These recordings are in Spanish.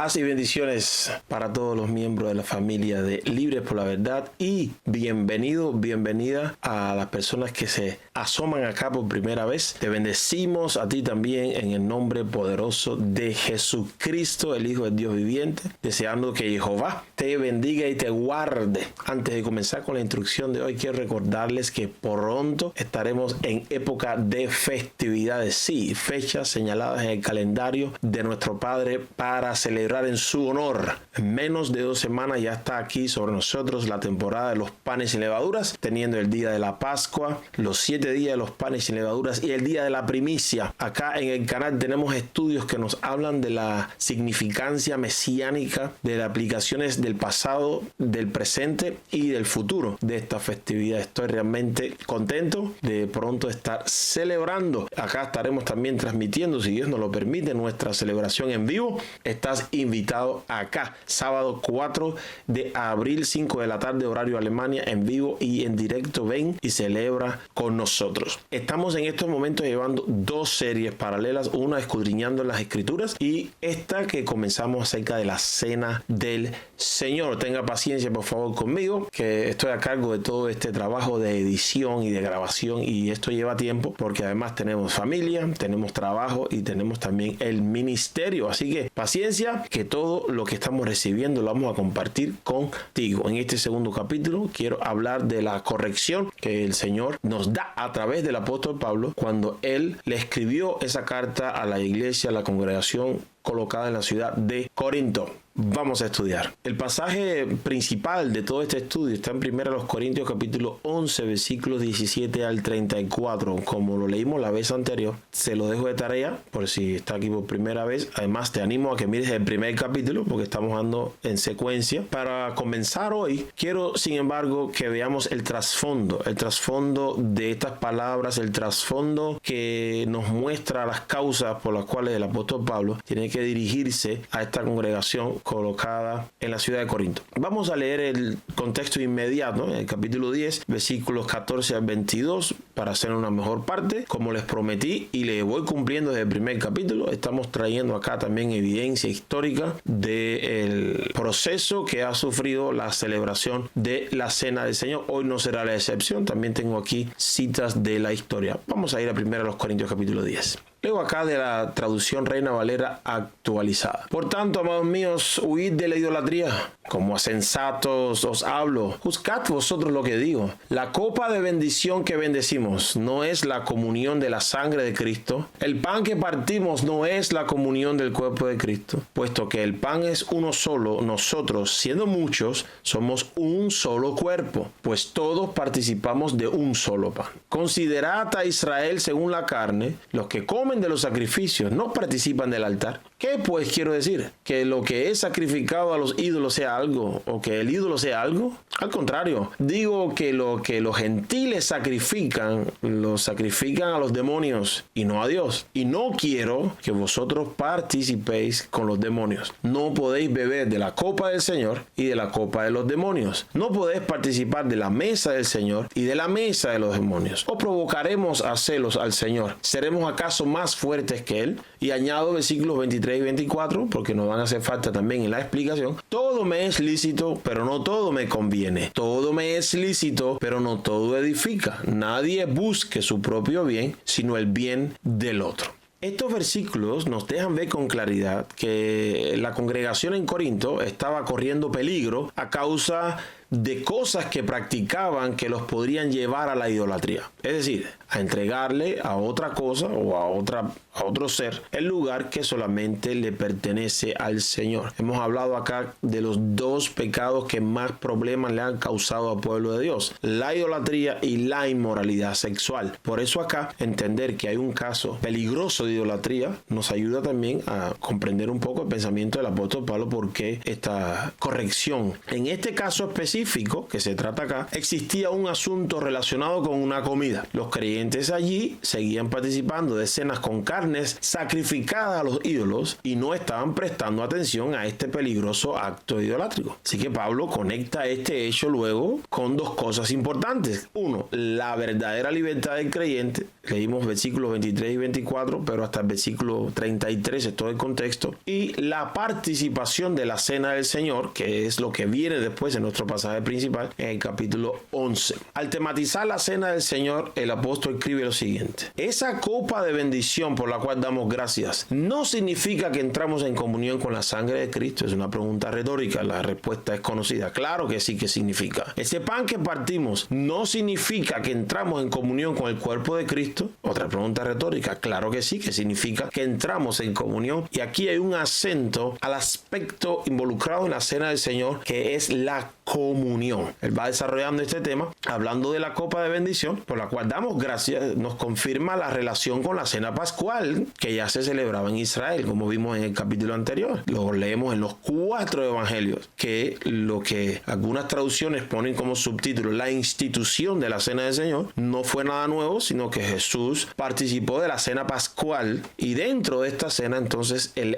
Paz y bendiciones para todos los miembros de la familia de Libres por la Verdad y bienvenida a las personas que se asoman acá por primera vez. Te bendecimos a ti también en el nombre poderoso de Jesucristo, el Hijo del Dios viviente, deseando que Jehová te bendiga y te guarde. Antes de comenzar con la instrucción de hoy, quiero recordarles que pronto estaremos en época de festividades, sí, fechas señaladas en el calendario de nuestro Padre para celebrar en su honor. En menos de 2 semanas ya está aquí sobre nosotros la temporada de los panes sin levaduras, teniendo el día de la Pascua, los 7 días de los panes sin levaduras y el día de la primicia. Acá en el canal tenemos estudios que nos hablan de la significancia mesiánica, de las aplicaciones del pasado, del presente y del futuro de esta festividad. Estoy realmente contento de pronto estar celebrando. Acá estaremos también transmitiendo, si Dios nos lo permite, nuestra celebración en vivo. Estás invitado acá, sábado 4 de abril, 5 de la tarde, horario Alemania, en vivo y en directo. Ven y celebra con nosotros. Estamos en estos momentos llevando 2 series paralelas, una escudriñando las escrituras y esta que comenzamos acerca de la cena del Señor. Tenga paciencia por favor conmigo, que estoy a cargo de todo este trabajo de edición y de grabación, y esto lleva tiempo porque además tenemos familia, tenemos trabajo y tenemos también el ministerio. Así que paciencia, que todo lo que estamos recibiendo lo vamos a compartir contigo. En este segundo capítulo quiero hablar de la corrección que el Señor nos da a través del apóstol Pablo cuando él le escribió esa carta a la iglesia, a la congregación colocada en la ciudad de Corinto. Vamos a estudiar. El pasaje principal de todo este estudio está en 1 Corintios capítulo 11 versículos 17 al 34. Como lo leímos la vez anterior, se lo dejo de tarea por si está aquí por primera vez. Además te animo a que mires el primer capítulo porque estamos dando en secuencia. Para comenzar hoy, quiero sin embargo que veamos el trasfondo de estas palabras, el trasfondo que nos muestra las causas por las cuales el apóstol Pablo tiene que dirigirse a esta congregación colocada en la ciudad de Corinto. Vamos a leer el contexto inmediato, el capítulo 10, versículos 14 al 22, para hacer una mejor parte. Como les prometí y le voy cumpliendo desde el primer capítulo, estamos trayendo acá también evidencia histórica del proceso que ha sufrido la celebración de la Cena del Señor. Hoy no será la excepción, también tengo aquí citas de la historia. Vamos a ir a 1 Corintios capítulo 10. Leo acá de la traducción Reina Valera actualizada. Por tanto, amados míos, huid de la idolatría. Como a sensatos os hablo. Juzgad vosotros lo que digo. La copa de bendición que bendecimos no es la comunión de la sangre de Cristo. El pan que partimos no es la comunión del cuerpo de Cristo. Puesto que el pan es uno solo, nosotros, siendo muchos, somos un solo cuerpo, pues todos participamos de un solo pan. Considerad a Israel según la carne. Los que comen de los sacrificios no participan del altar. ¿Qué pues quiero decir? ¿Que lo que es sacrificado a los ídolos sea algo o que el ídolo sea algo? Al contrario, digo que lo que los gentiles sacrifican, lo sacrifican a los demonios y no a Dios. Y no quiero que vosotros participéis con los demonios. No podéis beber de la copa del Señor y de la copa de los demonios. No podéis participar de la mesa del Señor y de la mesa de los demonios. ¿O provocaremos a celos al Señor? ¿Seremos acaso más fuertes que Él? Y añado versículos 23 y 24, porque nos van a hacer falta también en la explicación. Todo me es lícito, pero no todo me conviene. Todo me es lícito, pero no todo edifica. Nadie busque su propio bien, sino el bien del otro. Estos versículos nos dejan ver con claridad que la congregación en Corinto estaba corriendo peligro a causa de cosas que practicaban que los podrían llevar a la idolatría. Es decir, a entregarle a otra cosa o a otro ser el lugar que solamente le pertenece al Señor. Hemos hablado acá de los 2 pecados que más problemas le han causado al pueblo de Dios: la idolatría y la inmoralidad sexual. Por eso acá entender que hay un caso peligroso de idolatría nos ayuda también a comprender un poco el pensamiento del apóstol Pablo, por qué esta corrección. En este caso específico específico que se trata acá, existía un asunto relacionado con una comida. Los creyentes allí seguían participando de cenas con carnes sacrificadas a los ídolos y no estaban prestando atención a este peligroso acto idolátrico. Así que Pablo conecta este hecho luego con dos cosas importantes. Uno, la verdadera libertad del creyente. Leímos versículos 23 y 24, pero hasta el versículo 33 es todo el contexto. Y la participación de la cena del Señor, que es lo que viene después en nuestro pasaje principal, en el capítulo 11. Al tematizar la cena del Señor, el apóstol escribe lo siguiente: esa copa de bendición por la cual damos gracias no significa que entramos en comunión con la sangre de Cristo. Es una pregunta retórica, la respuesta es conocida. Claro que sí que significa. Ese pan que partimos no significa que entramos en comunión con el cuerpo de Cristo. Otra pregunta retórica. Claro que sí que significa que entramos en comunión. Y aquí hay un acento al aspecto involucrado en la cena del Señor, que es la comunión. Él va desarrollando este tema hablando de la copa de bendición por la cual damos gracias. Nos confirma la relación con la cena pascual que ya se celebraba en Israel, como vimos en el capítulo anterior. Lo leemos en los 4 evangelios, que lo que algunas traducciones ponen como subtítulo la institución de la cena del Señor no fue nada nuevo, sino que Jesús participó de la cena pascual, y dentro de esta cena entonces él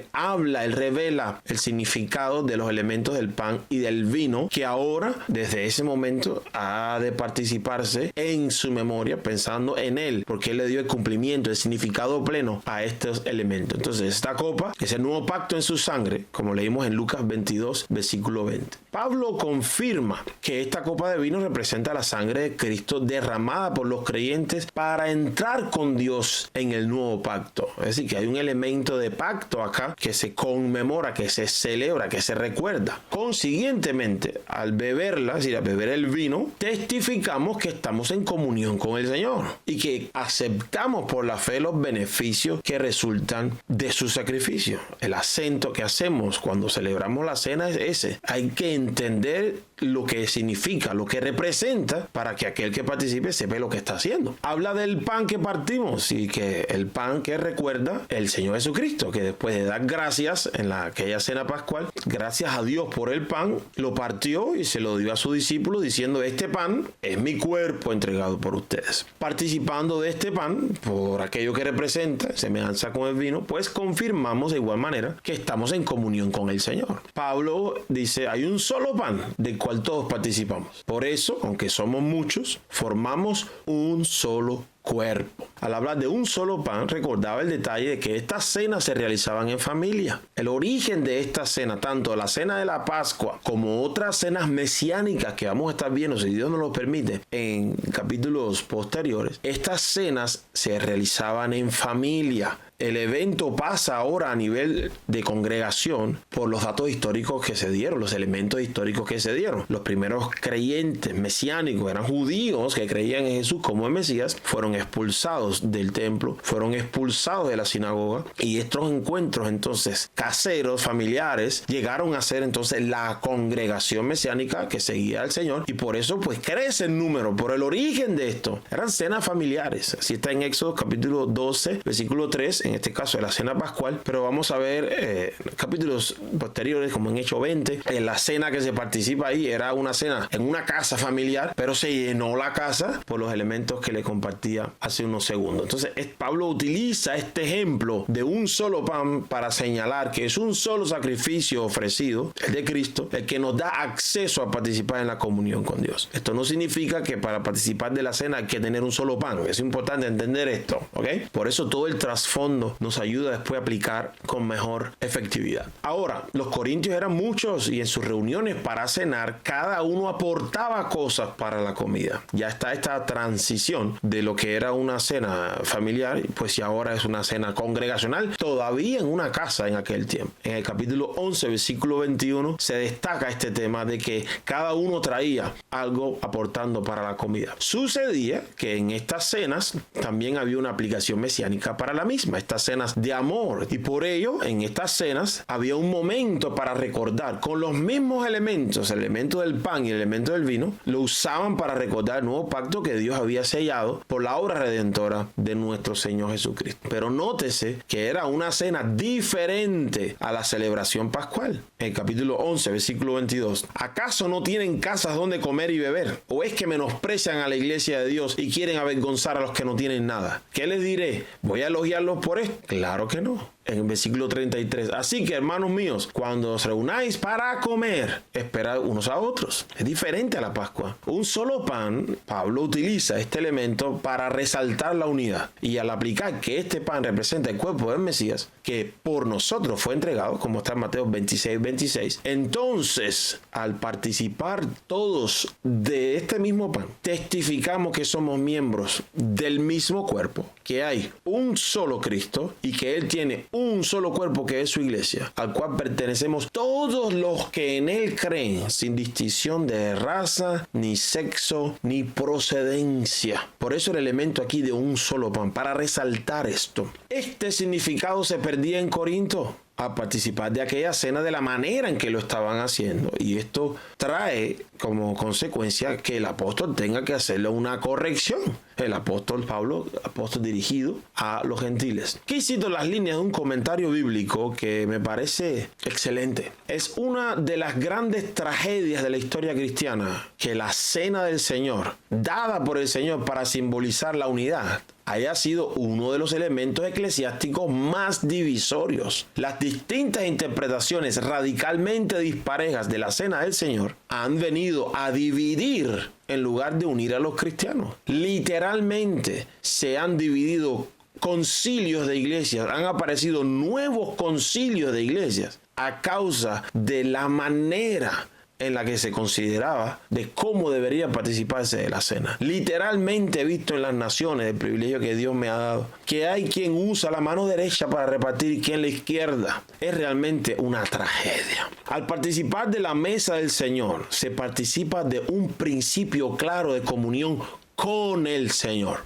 revela el significado de los elementos del pan y del vino, que ahora desde ese momento ha de participarse en su memoria, pensando en él, porque él le dio el cumplimiento, el significado pleno a estos elementos. Entonces esta copa es el nuevo pacto en su sangre, como leímos en Lucas 22 versículo 20. Pablo confirma que esta copa de vino representa la sangre de Cristo derramada por los creyentes para entrar con Dios en el nuevo pacto. Es decir, que hay un elemento de pacto acá que se conmemora, que se celebra, que se recuerda. Consiguientemente, al beberla, es decir, al beber el vino, testificamos que estamos en comunión con el Señor y que aceptamos por la fe los beneficios que resultan de su sacrificio. El acento que hacemos cuando celebramos la cena es ese. Hay que entender lo que significa, lo que representa, para que aquel que participe sepa lo que está haciendo. Habla del pan que partimos, y que el pan que recuerda el Señor Jesucristo, que después de dar gracias en aquella cena pascual, gracias a Dios por el pan, lo partió y se lo dio a sus discípulos diciendo: este pan es mi cuerpo entregado por ustedes. Participando de este pan, por aquello que representa, semejanza con el vino, pues confirmamos de igual manera que estamos en comunión con el Señor. Pablo dice: hay un solo pan del cual todos participamos. Por eso, aunque somos muchos, formamos un solo cuerpo. Al hablar de un solo pan, recordaba el detalle de que estas cenas se realizaban en familia. El origen de esta cena, tanto la cena de la Pascua como otras cenas mesiánicas que vamos a estar viendo, si Dios nos lo permite, en capítulos posteriores, estas cenas se realizaban en familia. El evento pasa ahora a nivel de congregación por los datos históricos que se dieron, los elementos históricos que se dieron. Los primeros creyentes mesiánicos eran judíos que creían en Jesús como el Mesías, fueron expulsados del templo, fueron expulsados de la sinagoga, y estos encuentros entonces caseros, familiares, llegaron a ser entonces la congregación mesiánica que seguía al Señor, y por eso pues crece el número, por el origen de esto. Eran cenas familiares. Así está en Éxodo capítulo 12, versículo 3, en este caso de la cena pascual, pero vamos a ver capítulos posteriores, como en Hechos 20, en la cena que se participa ahí era una cena en una casa familiar, pero se llenó la casa por los elementos que le compartía hace unos segundos. Entonces Pablo utiliza este ejemplo de un solo pan para señalar que es un solo sacrificio ofrecido, el de Cristo, el que nos da acceso a participar en la comunión con Dios. Esto no significa que para participar de la cena hay que tener un solo pan. Es importante entender esto, ¿ok? Por eso todo el trasfondo nos ayuda después a aplicar con mejor efectividad. Ahora, los corintios eran muchos, y en sus reuniones para cenar cada uno aportaba cosas para la comida. Ya está esta transición de lo que era una cena familiar, pues y ahora es una cena congregacional, todavía en una casa en aquel tiempo. En el capítulo 11, versículo 21, se destaca este tema de que cada uno traía algo aportando para la comida. Sucedía que en estas cenas también había una aplicación mesiánica para la misma. estas cenas de amor. Y por ello, en estas cenas había un momento para recordar con los mismos elementos, el elemento del pan y el elemento del vino, lo usaban para recordar el nuevo pacto que Dios había sellado por la obra redentora de nuestro Señor Jesucristo. Pero nótese que era una cena diferente a la celebración pascual. En el capítulo 11, versículo 22. ¿Acaso no tienen casas donde comer y beber? ¿O es que menosprecian a la iglesia de Dios y quieren avergonzar a los que no tienen nada? ¿Qué les diré? ¿Voy a elogiarlos por esto? Claro que no. En el versículo 33. Así que, hermanos míos, cuando os reunáis para comer, esperad unos a otros. Es diferente a la Pascua. Un solo pan, Pablo utiliza este elemento para resaltar la unidad. Y al aplicar que este pan representa el cuerpo del Mesías, que por nosotros fue entregado, como está en Mateo 26, entonces, al participar todos de este mismo pan, testificamos que somos miembros del mismo cuerpo, que hay un solo Cristo y que Él tiene un solo cuerpo que es su iglesia, al cual pertenecemos todos los que en Él creen, sin distinción de raza, ni sexo, ni procedencia. Por eso el elemento aquí de un solo pan, para resaltar esto. Este significado se perdía en Corinto a participar de aquella cena de la manera en que lo estaban haciendo. Y esto trae como consecuencia que el apóstol tenga que hacerle una corrección. El apóstol Pablo, apóstol dirigido a los gentiles. Aquí cito las líneas de un comentario bíblico que me parece excelente. Es una de las grandes tragedias de la historia cristiana que la cena del Señor, dada por el Señor para simbolizar la unidad, haya sido uno de los elementos eclesiásticos más divisorios. Las distintas interpretaciones radicalmente disparejas de la cena del Señor han venido a dividir en lugar de unir a los cristianos. Literalmente se han dividido concilios de iglesias, han aparecido nuevos concilios de iglesias a causa de la manera en la que se consideraba de cómo debería participarse de la cena. Literalmente he visto en las naciones el privilegio que Dios me ha dado, que hay quien usa la mano derecha para repartir y quien la izquierda. Es realmente una tragedia. Al participar de la mesa del Señor, se participa de un principio claro de comunión con el Señor.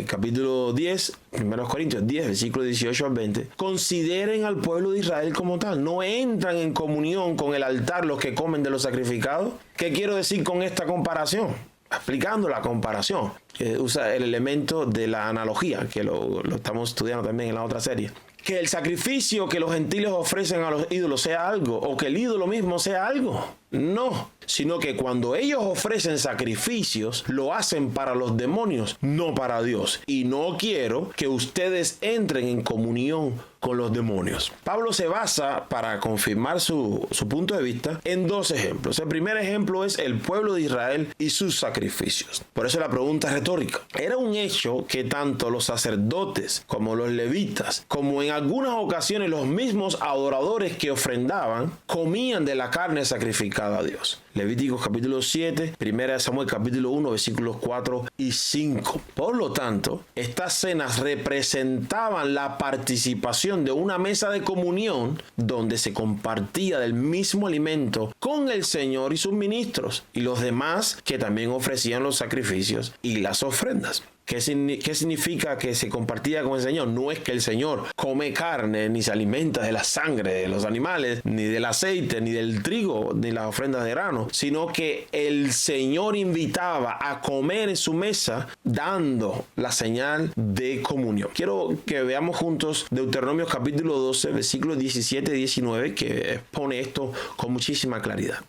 Capítulo 10, 1 Corintios 10, versículo 18 al 20. Consideren al pueblo de Israel como tal. No entran en comunión con el altar los que comen de los sacrificados. ¿Qué quiero decir con esta comparación? Explicando la comparación. Usa el elemento de la analogía, que lo estamos estudiando también en la otra serie. Que el sacrificio que los gentiles ofrecen a los ídolos sea algo, o que el ídolo mismo sea algo. No, sino que cuando ellos ofrecen sacrificios, lo hacen para los demonios, no para Dios. Y no quiero que ustedes entren en comunión con los demonios. Pablo se basa, para confirmar su punto de vista, en dos ejemplos. El primer ejemplo es el pueblo de Israel y sus sacrificios. Por eso la pregunta es retórica. Era un hecho que tanto los sacerdotes como los levitas, como en algunas ocasiones los mismos adoradores que ofrendaban, comían de la carne sacrificada a Dios. Levíticos capítulo 7, 1 Samuel capítulo 1, versículos 4 y 5. Por lo tanto, estas cenas representaban la participación de una mesa de comunión donde se compartía del mismo alimento con el Señor y sus ministros y los demás que también ofrecían los sacrificios y las ofrendas. ¿Qué significa que se compartía con el Señor? No es que el Señor come carne ni se alimenta de la sangre de los animales, ni del aceite, ni del trigo, ni las ofrendas de grano, sino que el Señor invitaba a comer en su mesa dando la señal de comunión. Quiero que veamos juntos Deuteronomio capítulo 12, versículos 17 y 19, que pone esto con muchísima claridad.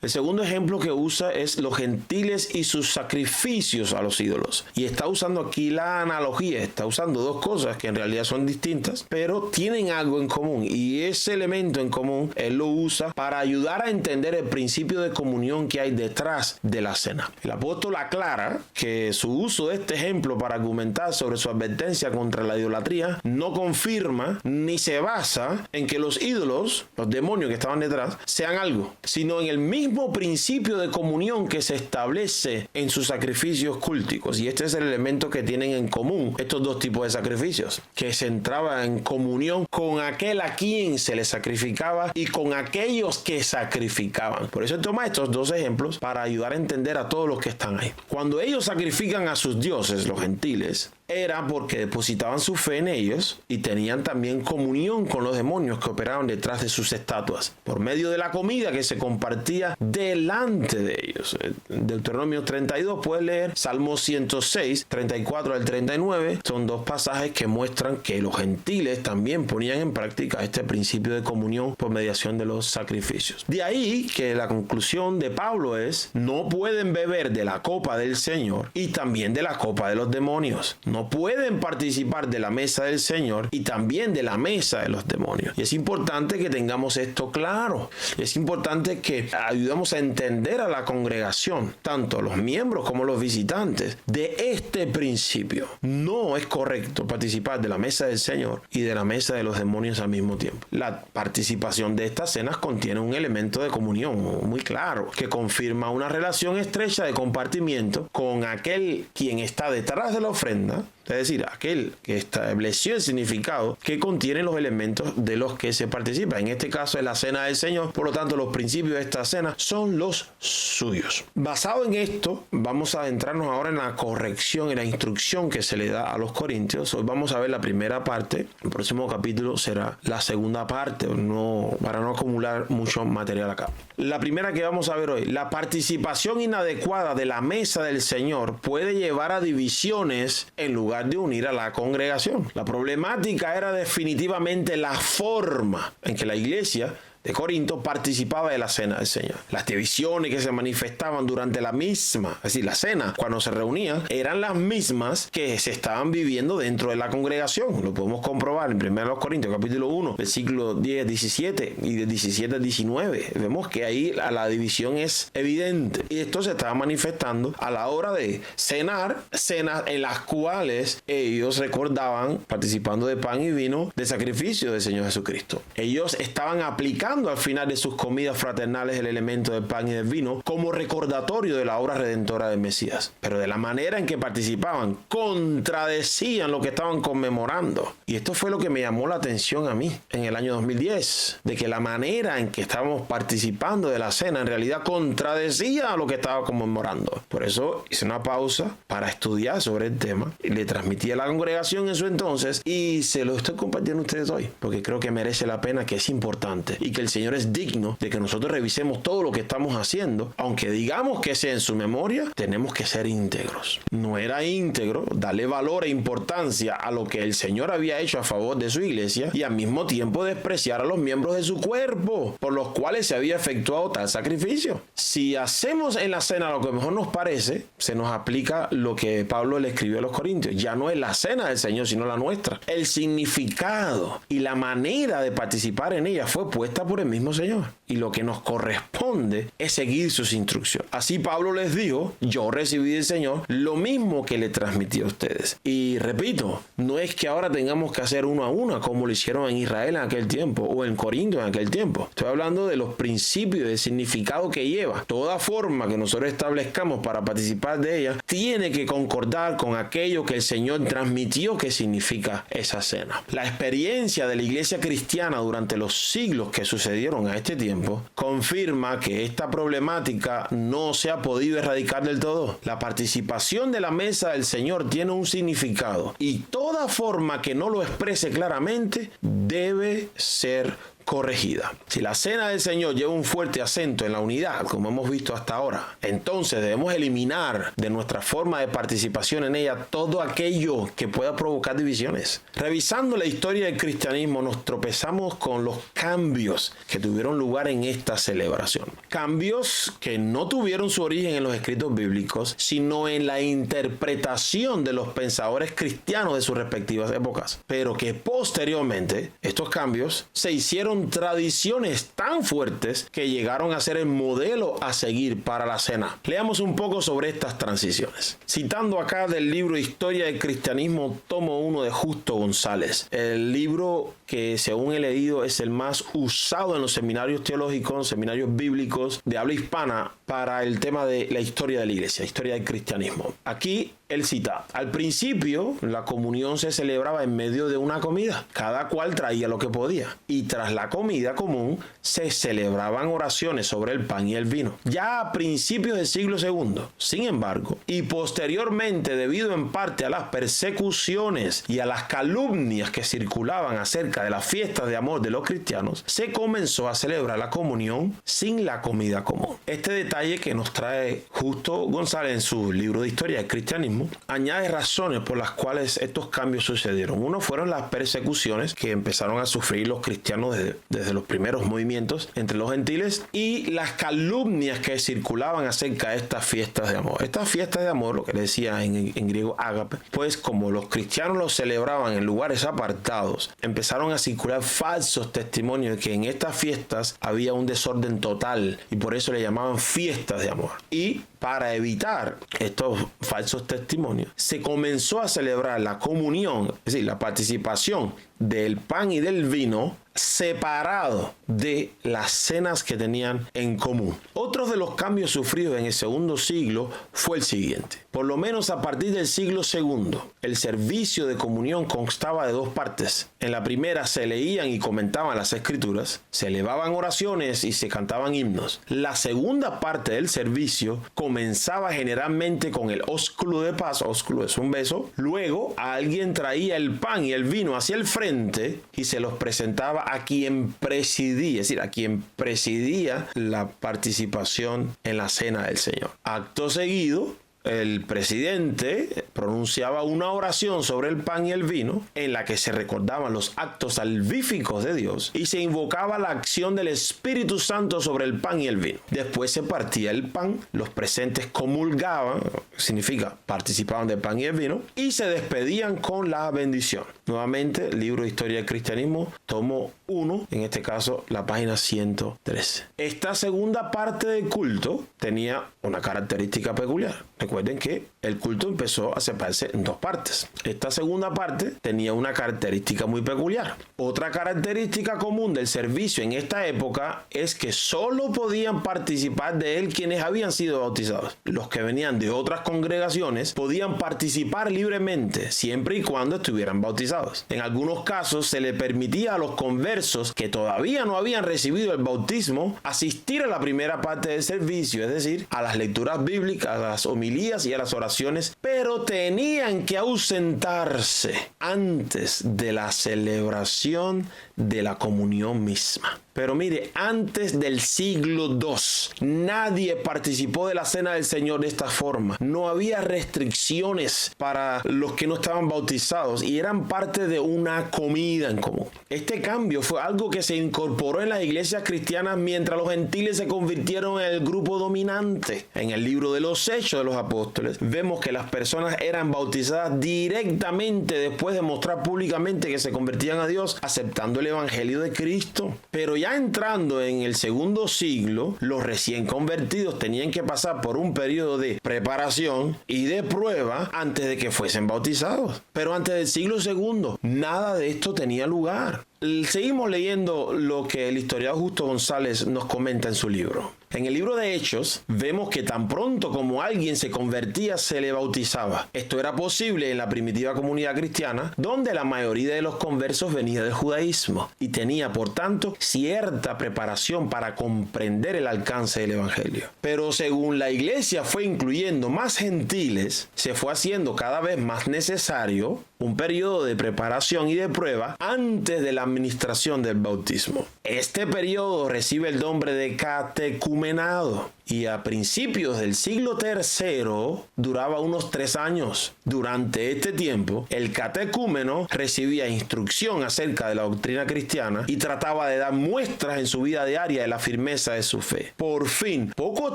El segundo ejemplo que usa es los gentiles y sus sacrificios a los ídolos. Y está usando aquí la analogía, está usando dos cosas que en realidad son distintas, pero tienen algo en común. Y ese elemento en común, él lo usa para ayudar a entender el principio de comunión que hay detrás de la cena. El apóstol aclara que su uso de este ejemplo para argumentar sobre su advertencia contra la idolatría no confirma ni se basa en que los ídolos, los demonios que estaban detrás, sean algo, sino en el mismo mismo principio de comunión que se establece en sus sacrificios cúlticos. Y este es el elemento que tienen en común estos dos tipos de sacrificios, que se entraba en comunión con aquel a quien se le sacrificaba y con aquellos que sacrificaban. Por eso toma estos dos ejemplos para ayudar a entender a todos los que están ahí. Cuando ellos sacrifican a sus dioses, los gentiles, era porque depositaban su fe en ellos y tenían también comunión con los demonios que operaban detrás de sus estatuas, por medio de la comida que se compartía delante de ellos. Deuteronomio 32, puedes leer Salmo 106, 34 al 39, son dos pasajes que muestran que los gentiles también ponían en práctica este principio de comunión por mediación de los sacrificios. De ahí que la conclusión de Pablo es: no pueden beber de la copa del Señor y también de la copa de los demonios. No pueden participar de la mesa del Señor y también de la mesa de los demonios. Y es importante que tengamos esto claro. Es importante que ayudemos a entender a la congregación, tanto a los miembros como a los visitantes, de este principio. No es correcto participar de la mesa del Señor y de la mesa de los demonios al mismo tiempo. La participación de estas cenas contiene un elemento de comunión muy claro, que confirma una relación estrecha de compartimiento con aquel quien está detrás de la ofrenda, es decir, aquel que estableció el significado que contiene los elementos de los que se participa. En este caso es la cena del Señor, por lo tanto los principios de esta cena son los suyos. Basado en esto, vamos a adentrarnos ahora en la corrección y la instrucción que se le da a los corintios. Hoy vamos a ver la primera parte, el próximo capítulo será la segunda parte, para no acumular mucho material acá. La primera que vamos a ver hoy: la participación inadecuada de la mesa del Señor puede llevar a divisiones en lugar de unir a la congregación. La problemática era definitivamente la forma en que la iglesia de Corinto participaba de la cena del Señor. Las divisiones que se manifestaban durante la misma, es decir, la cena, cuando se reunían, eran las mismas que se estaban viviendo dentro de la congregación. Lo podemos comprobar en 1 Corintios capítulo 1, versículo 10, 17 y de 17 al 19. Vemos que ahí la división es evidente. Y esto se estaba manifestando a la hora de cenar, cenas en las cuales ellos recordaban, participando de pan y vino, de sacrificio del Señor Jesucristo. Ellos estaban aplicando al final de sus comidas fraternales el elemento del pan y del vino como recordatorio de la obra redentora del Mesías. Pero de la manera en que participaban, contradecían lo que estaban conmemorando. Y esto fue lo que me llamó la atención a mí en el año 2010, de que la manera en que estábamos participando de la cena en realidad contradecía a lo que estaba conmemorando. Por eso hice una pausa para estudiar sobre el tema y le transmití a la congregación en su entonces, y se lo estoy compartiendo a ustedes hoy porque creo que merece la pena, que es importante y que el Señor es digno de que nosotros revisemos todo lo que estamos haciendo. Aunque digamos que sea en su memoria, tenemos que ser íntegros. No era íntegro darle valor e importancia a lo que el Señor había hecho a favor de su iglesia y al mismo tiempo despreciar a los miembros de su cuerpo por los cuales se había efectuado tal sacrificio. Si hacemos en la cena lo que mejor nos parece, se nos aplica lo que Pablo le escribió a los Corintios. Ya no es la cena del Señor, sino la nuestra. El significado y la manera de participar en ella fue puesta por el mismo Señor, y lo que nos corresponde es seguir sus instrucciones. Así Pablo les dijo: yo recibí del Señor lo mismo que le transmití a ustedes. Y repito, no es que ahora tengamos que hacer uno a uno como lo hicieron en Israel en aquel tiempo o en Corinto en aquel tiempo. Estoy hablando de los principios, del significado que lleva. Toda forma que nosotros establezcamos para participar de ella tiene que concordar con aquello que el Señor transmitió que significa esa cena. La experiencia de la iglesia cristiana durante los siglos que sucedieron a este tiempo confirma que esta problemática no se ha podido erradicar del todo. La participación de la mesa del Señor tiene un significado, y toda forma que no lo exprese claramente debe ser corregida. Si la cena del Señor lleva un fuerte acento en la unidad, como hemos visto hasta ahora, entonces debemos eliminar de nuestra forma de participación en ella todo aquello que pueda provocar divisiones. Revisando la historia del cristianismo, nos tropezamos con los cambios que tuvieron lugar en esta celebración. Cambios que no tuvieron su origen en los escritos bíblicos, sino en la interpretación de los pensadores cristianos de sus respectivas épocas, pero que posteriormente estos cambios se hicieron con tradiciones tan fuertes que llegaron a ser el modelo a seguir para la cena. Leamos un poco sobre estas transiciones. Citando acá del libro Historia del Cristianismo, tomo 1 de Justo González. El libro que, según he leído, es el más usado en los seminarios teológicos, seminarios bíblicos de habla hispana para el tema de la historia de la iglesia, historia del cristianismo. Aquí él cita: al principio la comunión se celebraba en medio de una comida. Cada cual traía lo que podía. Y tras la comida común se celebraban oraciones sobre el pan y el vino. Ya a principios del siglo II, sin embargo, y posteriormente, debido en parte a las persecuciones y a las calumnias que circulaban acerca de las fiestas de amor de los cristianos, se comenzó a celebrar la comunión sin la comida común. Este detalle que nos trae Justo González en su libro de Historia del Cristianismo añade razones por las cuales estos cambios sucedieron. Uno fueron las persecuciones que empezaron a sufrir los cristianos desde los primeros movimientos entre los gentiles, y las calumnias que circulaban acerca de estas fiestas de amor. Estas fiestas de amor, lo que decía en griego ágape, pues como los cristianos los celebraban en lugares apartados, empezaron a circular falsos testimonios de que en estas fiestas había un desorden total, y por eso le llamaban fiestas de amor. Y para evitar estos falsos testimonios, se comenzó a celebrar la comunión, es decir, la participación del pan y del vino separado de las cenas que tenían en común. Otro de los cambios sufridos en el segundo siglo fue el siguiente. Por lo menos a partir del siglo II, el servicio de comunión constaba de dos partes. En la primera se leían y comentaban las escrituras, se elevaban oraciones y se cantaban himnos. La segunda parte del servicio comenzaba generalmente con el ósculo de paz. Ósculo es un beso. Luego alguien traía el pan y el vino hacia el frente y se los presentaba a quien presidía, es decir, a quien presidía la participación en la cena del Señor. Acto seguido, el presidente pronunciaba una oración sobre el pan y el vino en la que se recordaban los actos salvíficos de Dios y se invocaba la acción del Espíritu Santo sobre el pan y el vino. Después se partía el pan, los presentes comulgaban, significa participaban del pan y el vino, y se despedían con la bendición. Nuevamente, libro de Historia del Cristianismo, tomo 1, en este caso la página 113. Esta segunda parte del culto tenía una característica peculiar. Recuerden que el culto empezó a separarse en dos partes. Esta segunda parte tenía una característica muy peculiar. Otra característica común del servicio en esta época es que solo podían participar de él quienes habían sido bautizados. Los que venían de otras congregaciones podían participar libremente siempre y cuando estuvieran bautizados. En algunos casos se le permitía a los conversos que todavía no habían recibido el bautismo asistir a la primera parte del servicio, es decir, a las lecturas bíblicas, a las homilías y a las oraciones, pero tenían que ausentarse antes de la celebración de la comunión misma. Pero mire, antes del siglo II, nadie participó de la cena del Señor de esta forma. No había restricciones para los que no estaban bautizados y eran parte de una comida en común. Este cambio fue algo que se incorporó en las iglesias cristianas mientras los gentiles se convirtieron en el grupo dominante. En el libro de los Hechos de los Apóstoles, vemos que las personas eran bautizadas directamente después de mostrar públicamente que se convertían a Dios, aceptando el Evangelio de Cristo. Pero ya entrando en el segundo siglo, los recién convertidos tenían que pasar por un periodo de preparación y de prueba antes de que fuesen bautizados. Pero antes del siglo II, nada de esto tenía lugar. Seguimos leyendo lo que el historiador Justo González nos comenta en su libro. En el libro de Hechos vemos que tan pronto como alguien se convertía se le bautizaba. Esto era posible en la primitiva comunidad cristiana, donde la mayoría de los conversos venía del judaísmo y tenía por tanto cierta preparación para comprender el alcance del evangelio. Pero según la iglesia fue incluyendo más gentiles, se fue haciendo cada vez más necesario un periodo de preparación y de prueba antes de la administración del bautismo. Este periodo recibe el nombre de catecumenado y a principios del siglo III duraba unos 3 años. Durante este tiempo, el catecúmeno recibía instrucción acerca de la doctrina cristiana y trataba de dar muestras en su vida diaria de la firmeza de su fe. Por fin, poco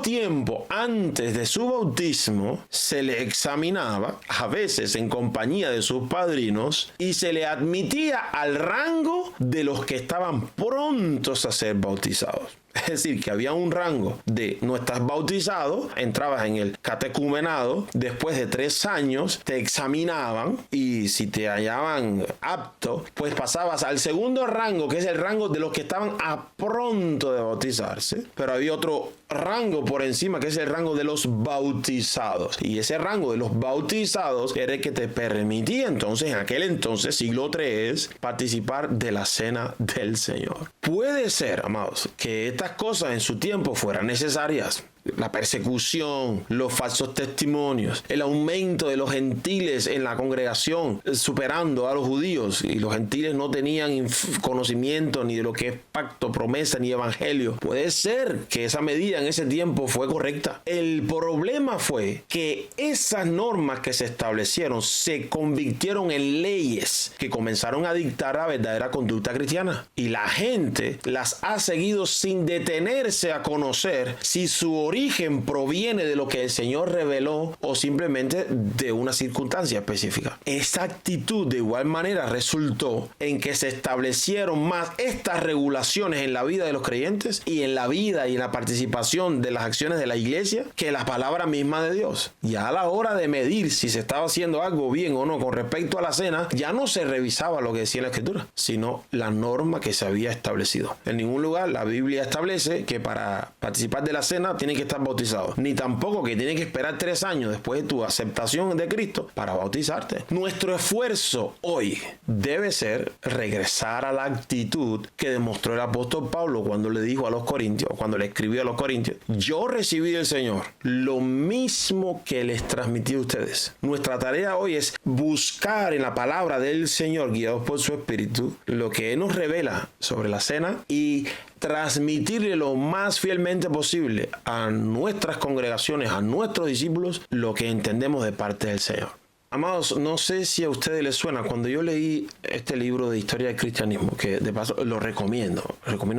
tiempo antes de su bautismo, se le examinaba, a veces en compañía de sus padrinos, y se le admitía al rango de los que estaban prontos a ser bautizados. Es decir, que había un rango de no estás bautizado, entrabas en el catecumenado, después de 3 años te examinaban y si te hallaban apto, pues pasabas al segundo rango, que es el rango de los que estaban a pronto de bautizarse, pero había otro rango por encima que es el rango de los bautizados, y ese rango de los bautizados era el que te permitía entonces, en aquel entonces, siglo III, participar de la cena del Señor. Puede ser, amados, que estas cosas en su tiempo fueran necesarias. La persecución, los falsos testimonios, el aumento de los gentiles en la congregación, superando a los judíos, y los gentiles no tenían conocimiento ni de lo que es pacto, promesa, ni evangelio. Puede ser que esa medida en ese tiempo fue correcta. El problema fue que esas normas que se establecieron se convirtieron en leyes que comenzaron a dictar la verdadera conducta cristiana, y la gente las ha seguido sin detenerse a conocer si su origen proviene de lo que el Señor reveló o simplemente de una circunstancia específica. Esta actitud de igual manera resultó en que se establecieron más estas regulaciones en la vida de los creyentes y en la vida y en la participación de las acciones de la iglesia que la palabra misma de Dios. Ya a la hora de medir si se estaba haciendo algo bien o no con respecto a la cena, ya no se revisaba lo que decía la Escritura, sino la norma que se había establecido. En ningún lugar la Biblia establece que para participar de la cena tiene que estar bautizado, ni tampoco que tienes que esperar 3 años después de tu aceptación de Cristo para bautizarte. Nuestro esfuerzo hoy debe ser regresar a la actitud que demostró el apóstol Pablo cuando le dijo a los corintios, cuando le escribió a los corintios: yo recibí del Señor lo mismo que les transmití a ustedes. Nuestra tarea hoy es buscar en la palabra del Señor, guiados por su Espíritu, lo que Él nos revela sobre la cena y transmitirle lo más fielmente posible a nuestras congregaciones, a nuestros discípulos, lo que entendemos de parte del Señor. Amados, no sé si a ustedes les suena, cuando yo leí este libro de historia del cristianismo, que de paso lo recomiendo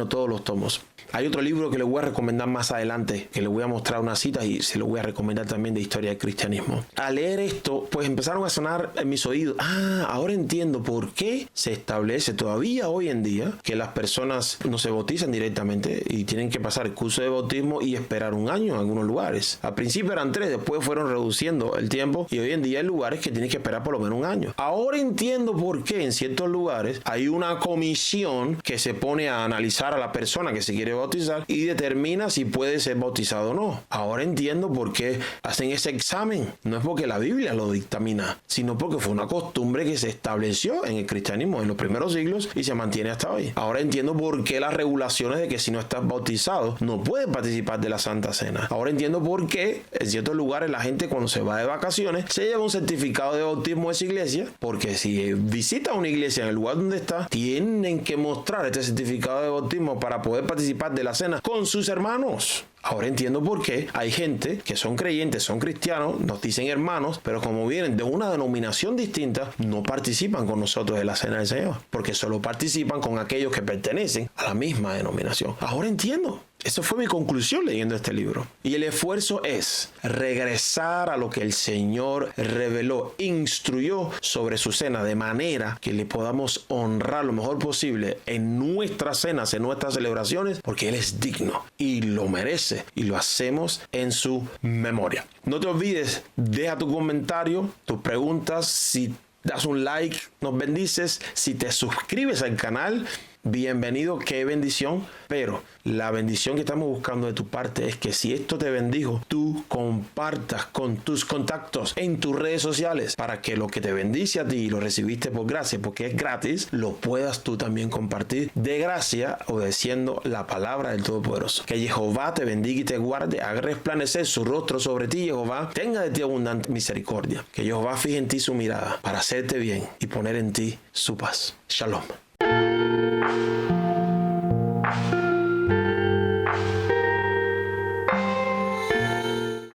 todos los tomos. Hay otro libro que les voy a recomendar más adelante, que les voy a mostrar unas citas y se lo voy a recomendar también, de historia del cristianismo. Al leer esto, pues empezaron a sonar en mis oídos: ahora entiendo por qué se establece todavía hoy en día que las personas no se bautizan directamente y tienen que pasar el curso de bautismo y esperar 1 año en algunos lugares. Al principio eran 3, después fueron reduciendo el tiempo y hoy en día hay lugares que tienes que esperar por lo menos 1 año. Ahora entiendo por qué en ciertos lugares hay una comisión que se pone a analizar a la persona que se quiere bautizar y determina si puede ser bautizado o no. Ahora entiendo por qué hacen ese examen. No es porque la Biblia lo dictamina, sino porque fue una costumbre que se estableció en el cristianismo en los primeros siglos y se mantiene hasta hoy. Ahora entiendo por qué las regulaciones de que si no estás bautizado no puedes participar de la Santa Cena. Ahora entiendo por qué en ciertos lugares la gente, cuando se va de vacaciones, se lleva un certificado de bautismo de esa iglesia, porque si visita una iglesia en el lugar donde está, tienen que mostrar este certificado de bautismo para poder participar de la cena con sus hermanos. Ahora entiendo por qué hay gente que son creyentes, son cristianos, nos dicen hermanos, pero como vienen de una denominación distinta, no participan con nosotros de la cena del Señor, porque solo participan con aquellos que pertenecen a la misma denominación. Ahora entiendo. Esa fue mi conclusión leyendo este libro. Y el esfuerzo es regresar a lo que el Señor reveló, instruyó sobre su cena, de manera que le podamos honrar lo mejor posible en nuestras cenas, en nuestras celebraciones, porque Él es digno y lo merece, y lo hacemos en su memoria. No te olvides, deja tu comentario, tus preguntas. Si das un like, nos bendices. Si te suscribes al canal, bienvenido, qué bendición. Pero la bendición que estamos buscando de tu parte es que si esto te bendijo, tú compartas con tus contactos en tus redes sociales, para que lo que te bendice a ti y lo recibiste por gracia, porque es gratis, lo puedas tú también compartir de gracia, obedeciendo la palabra del Todopoderoso. Que Jehová te bendiga y te guarde, haga resplandecer su rostro sobre ti, Jehová tenga de ti abundante misericordia. Que Jehová fije en ti su mirada para hacerte bien y poner en ti su paz. Shalom.